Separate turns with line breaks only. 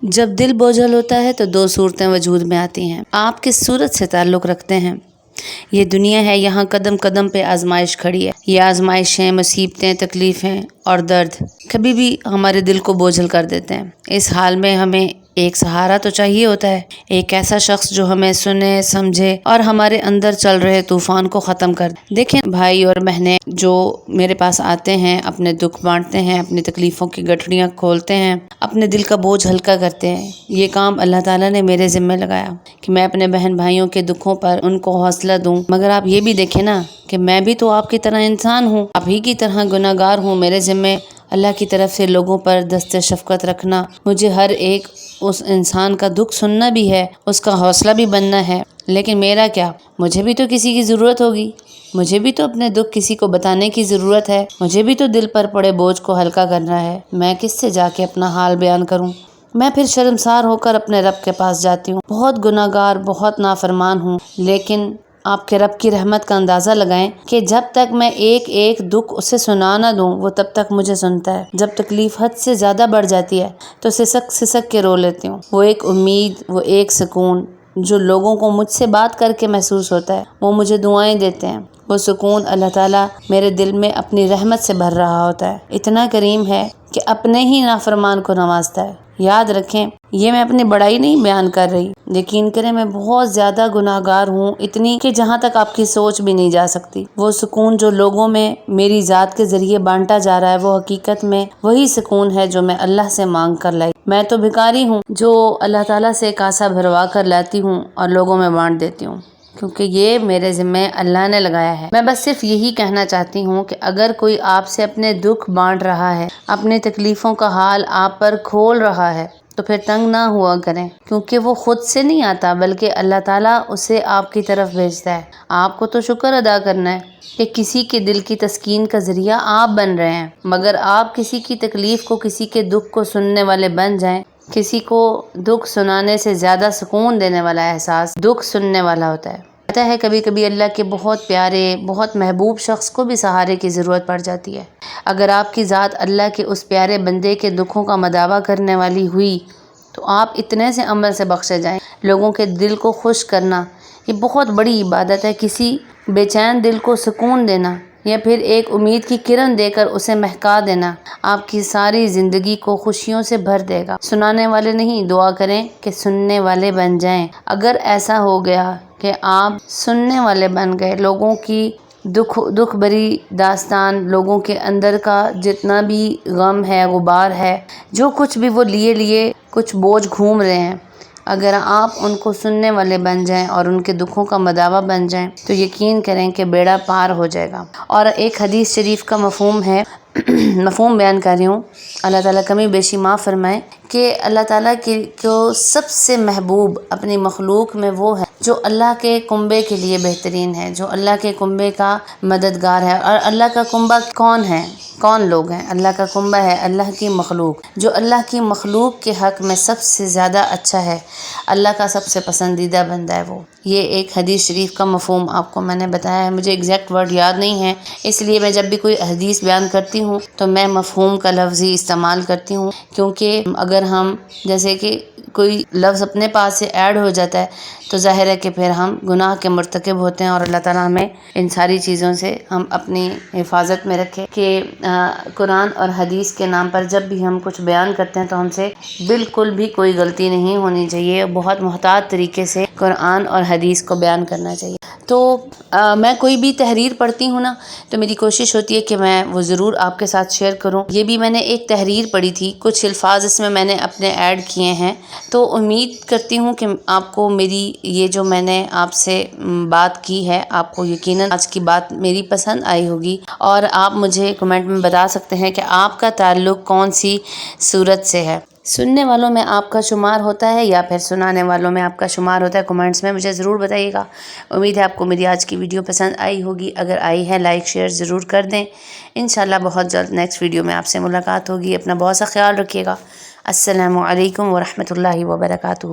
جب دل بوجھل ہوتا ہے تو دو صورتیں وجود میں آتی ہیں۔ آپ کس صورت سے تعلق رکھتے ہیں؟ یہ دنیا ہے، یہاں قدم قدم پہ آزمائش کھڑی ہے۔ یہ آزمائشیں، مصیبتیں، تکلیفیں اور درد کبھی بھی ہمارے دل کو بوجھل کر دیتے ہیں۔ اس حال میں ہمیں ایک سہارا تو چاہیے ہوتا ہے، ایک ایسا شخص جو ہمیں سنے، سمجھے اور ہمارے اندر چل رہے طوفان کو ختم کر دے۔ دیکھیں بھائی اور بہنیں جو میرے پاس آتے ہیں، اپنے دکھ بانٹتے ہیں، اپنی تکلیفوں کی گٹھڑیاں کھولتے ہیں، اپنے دل کا بوجھ ہلکا کرتے ہیں، یہ کام اللہ تعالیٰ نے میرے ذمہ لگایا کہ میں اپنے بہن بھائیوں کے دکھوں پر ان کو حوصلہ دوں۔ مگر آپ یہ بھی دیکھیں نا کہ میں بھی تو آپ کی طرح انسان ہوں، آپ ہی کی طرح گناہ گار ہوں۔ میرے ذمہ اللہ کی طرف سے لوگوں پر دست شفقت رکھنا، مجھے ہر ایک اس انسان کا دکھ سننا بھی ہے، اس کا حوصلہ بھی بننا ہے۔ لیکن میرا کیا، مجھے بھی تو کسی کی ضرورت ہوگی، مجھے بھی تو اپنے دکھ کسی کو بتانے کی ضرورت ہے، مجھے بھی تو دل پر پڑے بوجھ کو ہلکا کرنا ہے۔ میں کس سے جا کے اپنا حال بیان کروں؟ میں پھر شرمسار ہو کر اپنے رب کے پاس جاتی ہوں۔ بہت گناہ گار، بہت نافرمان ہوں، لیکن آپ کے رب کی رحمت کا اندازہ لگائیں کہ جب تک میں ایک ایک دکھ اسے سنا نہ دوں وہ تب تک مجھے سنتا ہے۔ جب تکلیف حد سے زیادہ بڑھ جاتی ہے تو سسک سسک کے رو لیتی ہوں۔ وہ ایک امید، وہ ایک سکون جو لوگوں کو مجھ سے بات کر کے محسوس ہوتا ہے، وہ مجھے دعائیں دیتے ہیں۔ وہ سکون اللہ تعالیٰ میرے دل میں اپنی رحمت سے بھر رہا ہوتا ہے۔ اتنا کریم ہے کہ اپنے ہی نافرمان کو نوازتا ہے۔ یاد رکھیں، یہ میں اپنی بڑائی نہیں بیان کر رہی، یقین کریں میں بہت زیادہ گناہ گار ہوں، اتنی کہ جہاں تک آپ کی سوچ بھی نہیں جا سکتی۔ وہ سکون جو لوگوں میں میری ذات کے ذریعے بانٹا جا رہا ہے، وہ حقیقت میں وہی سکون ہے جو میں اللہ سے مانگ کر لائی۔ میں تو بھکاری ہوں جو اللہ تعالیٰ سے کاسا بھروا کر لاتی ہوں اور لوگوں میں بانٹ دیتی ہوں، کیونکہ یہ میرے ذمہ اللہ نے لگایا ہے۔ میں بس صرف یہی کہنا چاہتی ہوں کہ اگر کوئی آپ سے اپنے دکھ بانٹ رہا ہے، اپنی تکلیفوں کا حال آپ پر کھول رہا ہے، تو پھر تنگ نہ ہوا کریں، کیونکہ وہ خود سے نہیں آتا بلکہ اللہ تعالیٰ اسے آپ کی طرف بھیجتا ہے۔ آپ کو تو شکر ادا کرنا ہے کہ کسی کے دل کی تسکین کا ذریعہ آپ بن رہے ہیں، مگر آپ کسی کی تکلیف کو، کسی کے دکھ کو سننے والے بن جائیں۔ کسی کو دکھ سنانے سے زیادہ سکون دینے والا احساس دکھ سننے والا ہوتا ہے۔ پتہ ہے کبھی کبھی اللہ کے بہت پیارے، بہت محبوب شخص کو بھی سہارے کی ضرورت پڑ جاتی ہے۔ اگر آپ کی ذات اللہ کے اس پیارے بندے کے دکھوں کا مداوع کرنے والی ہوئی تو آپ اتنے سے عمل سے بخشے جائیں۔ لوگوں کے دل کو خوش کرنا یہ بہت بڑی عبادت ہے۔ کسی بے چین دل کو سکون دینا یا پھر ایک امید کی کرن دے کر اسے مہکا دینا آپ کی ساری زندگی کو خوشیوں سے بھر دے گا۔ سنانے والے نہیں، دعا کریں کہ سننے والے بن جائیں۔ اگر ایسا ہو گیا کہ آپ سننے والے بن گئے، لوگوں کی دکھ بھری داستان، لوگوں کے اندر کا جتنا بھی غم ہے، غبار ہے، جو کچھ بھی وہ لیے کچھ بوجھ گھوم رہے ہیں، اگر آپ ان کو سننے والے بن جائیں اور ان کے دکھوں کا مداوع بن جائیں تو یقین کریں کہ بیڑا پار ہو جائے گا۔ اور ایک حدیث شریف کا مفہوم ہے، مفہوم بیان کر رہی ہوں، اللہ تعالیٰ کمی بیشی معاف فرمائے، کہ اللہ تعالیٰ کی جو سب سے محبوب اپنی مخلوق میں وہ ہے جو اللہ کے کنبے کے لیے بہترین ہے، جو اللہ کے کنبے کا مددگار ہے۔ اور اللہ کا کنبہ کون ہے؟ کون لوگ ہیں؟ اللہ کا کنبہ ہے اللہ کی مخلوق۔ جو اللہ کی مخلوق کے حق میں سب سے زیادہ اچھا ہے، اللہ کا سب سے پسندیدہ بندہ ہے وہ۔ یہ ایک حدیث شریف کا مفہوم آپ کو میں نے بتایا ہے۔ مجھے ایگزیکٹ ورڈ یاد نہیں ہے، اس لیے میں جب بھی کوئی حدیث بیان کرتی ہوں تو میں مفہوم کا لفظ ہی استعمال کرتی ہوں، کیونکہ اگر ہم جیسے کہ کوئی لفظ اپنے پاس سے ایڈ ہو جاتا ہے تو ظاہر ہے کہ پھر ہم گناہ کے مرتکب ہوتے ہیں، اور اللہ تعالیٰ ہمیں ان ساری چیزوں سے ہم اپنی حفاظت میں رکھے کہ قرآن اور حدیث کے نام پر جب بھی ہم کچھ بیان کرتے ہیں تو ہم سے بالکل بھی کوئی غلطی نہیں ہونی چاہیے، بہت محتاط طریقے سے قرآن اور حدیث کو بیان کرنا چاہیے۔ تو میں کوئی بھی تحریر پڑھتی ہوں نا تو میری کوشش ہوتی ہے کہ میں وہ ضرور آپ کے ساتھ شیئر کروں۔ یہ بھی میں نے ایک تحریر پڑھی تھی، کچھ الفاظ اس میں نے اپنے ایڈ کیے ہیں، تو امید کرتی ہوں کہ آپ کو میری یہ جو میں نے آپ سے بات کی ہے، آپ کو یقیناً آج کی بات میری پسند آئی ہوگی، اور آپ مجھے کمنٹ میں بتا سکتے ہیں کہ آپ کا تعلق کون سی صورت سے ہے۔ سننے والوں میں آپ کا شمار ہوتا ہے یا پھر سنانے والوں میں آپ کا شمار ہوتا ہے؟ کمنٹس میں مجھے ضرور بتائیے گا۔ امید ہے آپ کو میری آج کی ویڈیو پسند آئی ہوگی، اگر آئی ہے لائک شیئر ضرور کر دیں۔ انشاءاللہ بہت جلد نیکسٹ ویڈیو میں آپ سے ملاقات ہوگی۔ اپنا بہت سا خیال رکھیے گا۔ السلام علیکم ورحمۃ اللہ وبرکاتہ۔